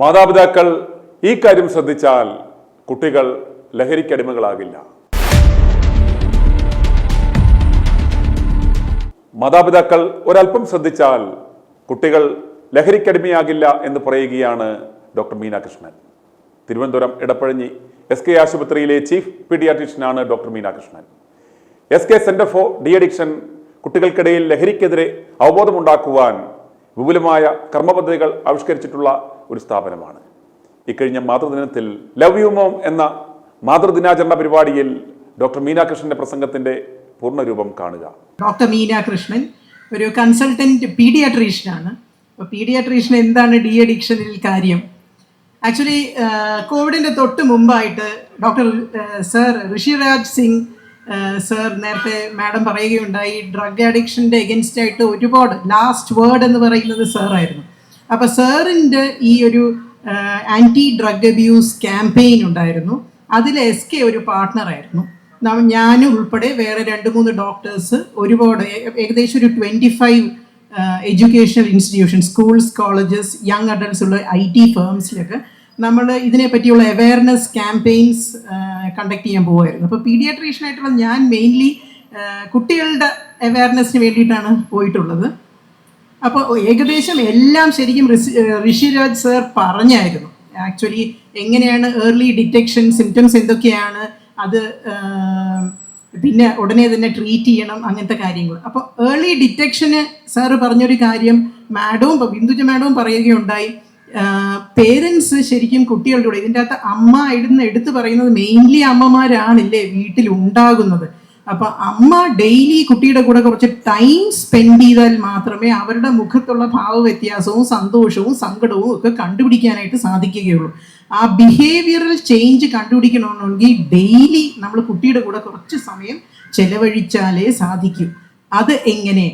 മാതാപിതാക്കൾ ഈ കാര്യം ശ്രദ്ധിച്ചാൽ കുട്ടികൾ ലഹരിക്കടിമകളാകില്ല. മാതാപിതാക്കൾ ഒരല്പം ശ്രദ്ധിച്ചാൽ കുട്ടികൾ ലഹരിക്കടിമയാകില്ല എന്ന് പറയുകയാണ് ഡോക്ടർ മീന കൃഷ്ണൻ. തിരുവനന്തപുരം ഇടപ്പഴഞ്ഞി SK ആശുപത്രിയിലെ ചീഫ് പീഡിയാട്രീഷ്യനാണ് doctor Meena Krishnan. SK centre for de addiction കുട്ടികൾക്കിടയിൽ ലഹരിക്കെതിരെ അവബോധമുണ്ടാക്കുവാൻ വിപുലമായ കർമ്മപദ്ധതികൾ ആവിഷ്കരിച്ചിട്ടുള്ള ഒരു സ്ഥാപനമാണ്. ഇക്കഴിഞ്ഞ മാതൃദിനത്തിൽ ലവ് യു മോം എന്ന മാതൃദിനാചരണ പരിപാടിയിൽ ഡോക്ടർ മീന കൃഷ്ണന്റെ പ്രസംഗത്തിന്റെ പൂർണ്ണരൂപം കാണുക. ഡോക്ടർ മീന കൃഷ്ണൻ ഒരു കൺസൾട്ടന്റ് പീഡിയാട്രീഷ്യനാണ്. അപ്പോൾ പീഡിയാട്രീഷ്യൻ എന്താണ് ഡി അഡിക്ഷനിൽ കാര്യം? ആക്ച്വലി കോവിഡിൻ്റെ തൊട്ട് മുമ്പായിട്ട് doctor sir Rishiraj Singh sir നേരത്തെ മാഡം പറയുകയുണ്ടായി, ഡ്രഗ് അഡിക്ഷൻ്റെ എഗൻസ്റ്റ് ആയിട്ട് ഒരുപാട് ലാസ്റ്റ് വേർഡ് എന്ന് പറയുന്നത് സാറായിരുന്നു. അപ്പോൾ സാറിൻ്റെ ഈ ഒരു ആൻറ്റി ഡ്രഗ് അബ്യൂസ് ക്യാമ്പയിൻ ഉണ്ടായിരുന്നു. അതിൽ SK ഒരു പാർട്ട്ണറായിരുന്നു. ഞാനും ഉൾപ്പെടെ വേറെ 2-3 ഡോക്ടേഴ്സ് ഒരുപാട് ഏകദേശം ഒരു 25 educational institution, schools, colleges, young adults ഉള്ള IT ഫേംസിലൊക്കെ നമ്മൾ ഇതിനെപ്പറ്റിയുള്ള അവയർനെസ് ക്യാമ്പയിൻസ് കണ്ടക്ട് ചെയ്യാൻ പോകുമായിരുന്നു. അപ്പോൾ പീഡിയാട്രീഷ്യനായിട്ടുള്ള ഞാൻ മെയിൻലി കുട്ടികളുടെ അവയർനെസ്സിന് വേണ്ടിയിട്ടാണ് പോയിട്ടുള്ളത്. അപ്പോൾ ഏകദേശം എല്ലാം ശരിക്കും ഋഷിരാജ് സർ പറഞ്ഞായിരുന്നു. ആക്ച്വലി എങ്ങനെയാണ് ഏർലി ഡിറ്റക്ഷൻ, സിംറ്റംസ് എന്തൊക്കെയാണ്, അത് പിന്നെ ഉടനെ തന്നെ ട്രീറ്റ് ചെയ്യണം, അങ്ങനത്തെ കാര്യങ്ങൾ. അപ്പോൾ ഏർലി ഡിറ്റക്ഷന് സാറ് പറഞ്ഞൊരു കാര്യം മാഡവും ബിന്ദുജ മാഡവും പറയുകയുണ്ടായി. പേരൻസ് ശരിക്കും കുട്ടികളുടെ കൂടെ, ഇതിൻ്റെ അകത്ത് അമ്മ എടുത്ത് പറയുന്നത് മെയിൻലി അമ്മമാരാണില്ലേ വീട്ടിൽ ഉണ്ടാകുന്നത്. അപ്പം അമ്മ ഡെയിലി കുട്ടിയുടെ കൂടെ കുറച്ച് ടൈം സ്പെൻഡ് ചെയ്താൽ മാത്രമേ അവരുടെ മുഖത്തുള്ള ഭാവവ്യത്യാസവും സന്തോഷവും സങ്കടവും ഒക്കെ കണ്ടുപിടിക്കാനായിട്ട് സാധിക്കുകയുള്ളൂ. ആ ബിഹേവിയറൽ ചേഞ്ച് കണ്ടുപിടിക്കണമെന്നുണ്ടെങ്കിൽ ഡെയിലി നമ്മൾ കുട്ടിയുടെ കൂടെ കുറച്ച് സമയം ചെലവഴിച്ചാലേ സാധിക്കൂ. അത് എങ്ങനെ?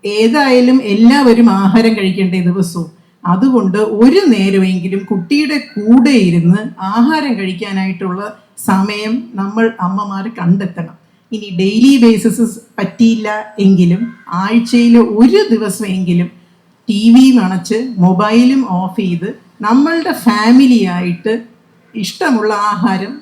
ഏതായാലും എല്ലാവരും ആഹാരം കഴിക്കേണ്ട ദിവസവും, അതുകൊണ്ട് ഒരു നേരമെങ്കിലും കുട്ടിയുടെ കൂടെ ഇരുന്ന് ആഹാരം കഴിക്കാനായിട്ടുള്ള സമയം നമ്മൾ അമ്മമാർ കണ്ടെത്തണം. ഇനി ഡെയിലി ബേസിസ് പറ്റിയില്ല എങ്കിലും ആഴ്ചയിൽ ഒരു ദിവസമെങ്കിലും TV അണച്ച് മൊബൈലും ഓഫ് ചെയ്ത് നമ്മളുടെ ഫാമിലിയായിട്ട് ഇഷ്ടമുള്ള ആഹാരം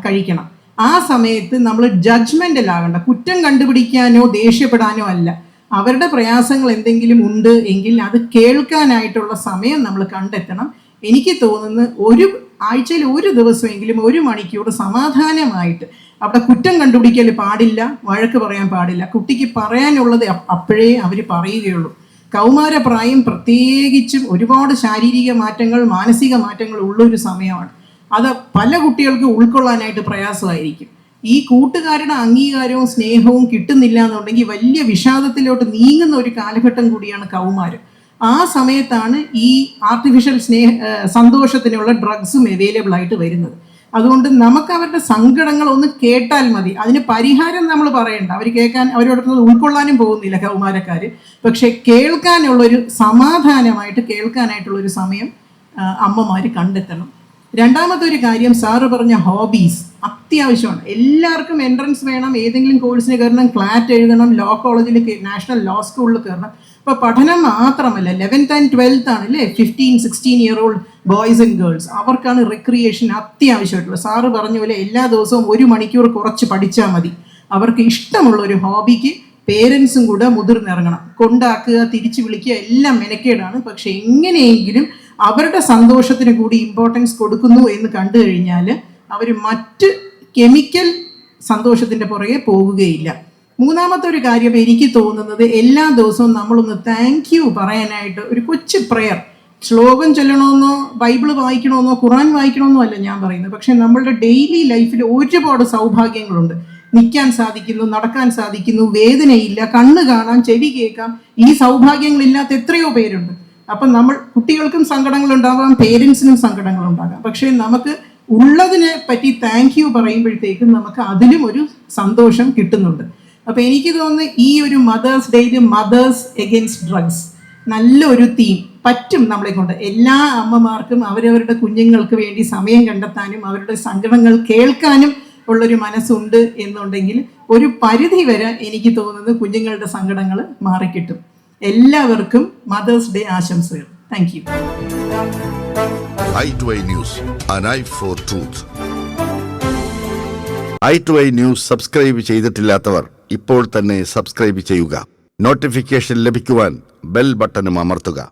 കഴിക്കണം. ആ സമയത്ത് നമ്മൾ ജഡ്ജ്മെൻ്റലാകണ്ട, കുറ്റം കണ്ടുപിടിക്കാനോ ദേഷ്യപ്പെടാനോ അല്ല. അവരുടെ പ്രയാസങ്ങൾ എന്തെങ്കിലും ഉണ്ട് എങ്കിൽ അത് കേൾക്കാനായിട്ടുള്ള സമയം നമ്മൾ കണ്ടെത്തണം. എനിക്ക് തോന്നുന്നു ആഴ്ചയിൽ ഒരു ദിവസമെങ്കിലും 1 മണിക്കൂർ സമാധാനമായിട്ട്, അവിടെ കുറ്റം കണ്ടുപിടിക്കൽ പാടില്ല, വഴക്ക് പറയാൻ പാടില്ല. കുട്ടിക്ക് പറയാനുള്ളത് അപ്പോഴേ അവർ പറയുകയുള്ളൂ. കൗമാരപ്രായം പ്രത്യേകിച്ചും ഒരുപാട് ശാരീരിക മാറ്റങ്ങൾ, മാനസിക മാറ്റങ്ങൾ ഉള്ളൊരു സമയമാണ്. അത് പല കുട്ടികൾക്ക് ഉൾക്കൊള്ളാനായിട്ട് പ്രയാസമായിരിക്കും. ഈ കൂട്ടുകാരുടെ അംഗീകാരവും സ്നേഹവും കിട്ടുന്നില്ല എന്നുണ്ടെങ്കിൽ വലിയ വിഷാദത്തിലോട്ട് നീങ്ങുന്ന ഒരു കാലഘട്ടം കൂടിയാണ് കൗമാരം. ആ സമയത്താണ് ഈ ആർട്ടിഫിഷ്യൽ സന്തോഷത്തിനുള്ള ഡ്രഗ്സും അവൈലബിൾ ആയിട്ട് വരുന്നത്. അതുകൊണ്ട് നമുക്ക് അവരുടെ സങ്കടങ്ങൾ ഒന്ന് കേട്ടാൽ മതി. അതിന് പരിഹാരം നമ്മൾ പറയണ്ട. അവരോടൊപ്പം ഉൾക്കൊള്ളാനും പോകുന്നില്ല കൗമാരക്കാർ. പക്ഷെ കേൾക്കാനുള്ളൊരു സമാധാനമായിട്ട് കേൾക്കാനായിട്ടുള്ളൊരു സമയം അമ്മമാർ കണ്ടെത്തണം. രണ്ടാമത്തെ ഒരു കാര്യം, സാറ് പറഞ്ഞ ഹോബീസ് അത്യാവശ്യമാണ്. എല്ലാവർക്കും എൻട്രൻസ് വേണം, ഏതെങ്കിലും കോഴ്സിന് കയറണം, ക്ലാറ്റ് എഴുതണം, ലോ കോളേജിൽ, നാഷണൽ ലോ സ്കൂളിൽ കയറണം. ഇപ്പോൾ പഠനം മാത്രമല്ല, 11th and 12th ആണല്ലേ 15-16 year old boys and girls, അവർക്കാണ് റിക്രിയേഷൻ അത്യാവശ്യമായിട്ടുള്ളത്. സാറ് പറഞ്ഞ പോലെ എല്ലാ ദിവസവും 1 മണിക്കൂർ കുറച്ച് പഠിച്ചാൽ മതി. അവർക്ക് ഇഷ്ടമുള്ളൊരു ഹോബിക്ക് പേരൻസും കൂടെ മുതിർന്നിറങ്ങണം. കൊണ്ടാക്കുക, തിരിച്ചു വിളിക്കുക എല്ലാം മെനക്കേടാണ്. പക്ഷെ എങ്ങനെയെങ്കിലും അവരുടെ സന്തോഷത്തിന് കൂടി ഇമ്പോർട്ടൻസ് കൊടുക്കുന്നു എന്ന് കണ്ടു കഴിഞ്ഞാൽ അവർ മറ്റ് കെമിക്കൽ സന്തോഷത്തിൻ്റെ പുറകെ പോകുകയില്ല. മൂന്നാമത്തെ ഒരു കാര്യം എനിക്ക് തോന്നുന്നത്, എല്ലാ ദിവസവും നമ്മളൊന്ന് താങ്ക് യു പറയാനായിട്ട് ഒരു കൊച്ചു പ്രയർ, ശ്ലോകം ചൊല്ലണമെന്നോ ബൈബിള് വായിക്കണമെന്നോ ഖുറാൻ വായിക്കണമെന്നോ അല്ല ഞാൻ പറയുന്നത്. പക്ഷെ നമ്മളുടെ ഡെയിലി ലൈഫിൽ ഒരുപാട് സൗഭാഗ്യങ്ങളുണ്ട്. നിൽക്കാൻ സാധിക്കുന്നു, നടക്കാൻ സാധിക്കുന്നു, വേദനയില്ല, കണ്ണ് കാണാം, ചെവി കേൾക്കാം. ഈ സൗഭാഗ്യങ്ങളില്ലാത്ത എത്രയോ പേരുണ്ട്. അപ്പം കുട്ടികൾക്കും സങ്കടങ്ങളുണ്ടാകാം, പേരൻസിനും സങ്കടങ്ങളുണ്ടാകാം. പക്ഷേ നമുക്ക് ഉള്ളതിനെ പറ്റി താങ്ക് യു പറയുമ്പോഴത്തേക്കും നമുക്ക് അതിലും ഒരു സന്തോഷം കിട്ടുന്നുണ്ട്. അപ്പോൾ എനിക്ക് തോന്നുന്നു ഈ ഒരു മദേഴ്സ് ഡേയിൽ മദേഴ്സ് എഗെയിൻസ്റ്റ് ഡ്രഗ്സ് നല്ലൊരു തീം പറ്റും നമ്മളെ കൊണ്ട്. എല്ലാ അമ്മമാർക്കും അവരവരുടെ കുഞ്ഞുങ്ങൾക്ക് വേണ്ടി സമയം കണ്ടെത്താനും അവരുടെ സങ്കടങ്ങൾ കേൾക്കാനും ഉള്ളൊരു മനസ്സുണ്ട് എന്നുണ്ടെങ്കിൽ ഒരു പരിധി വരെ എനിക്ക് തോന്നുന്നത് കുഞ്ഞുങ്ങളുടെ സങ്കടങ്ങൾ മാറിക്കിട്ടും. എല്ലാവർക്കും മദേഴ്സ് ഡേ ആശംസകൾ. Thank you. i2i News, an eye for truth. i2i News subscribe ചെയ്തിട്ടില്ലാത്തവർ ഇപ്പോൾ തന്നെ സബ്സ്ക്രൈബ് ചെയ്യുക. നോട്ടിഫിക്കേഷൻ ലഭിക്കുവാൻ ബെൽ ബട്ടണും അമർത്തുക.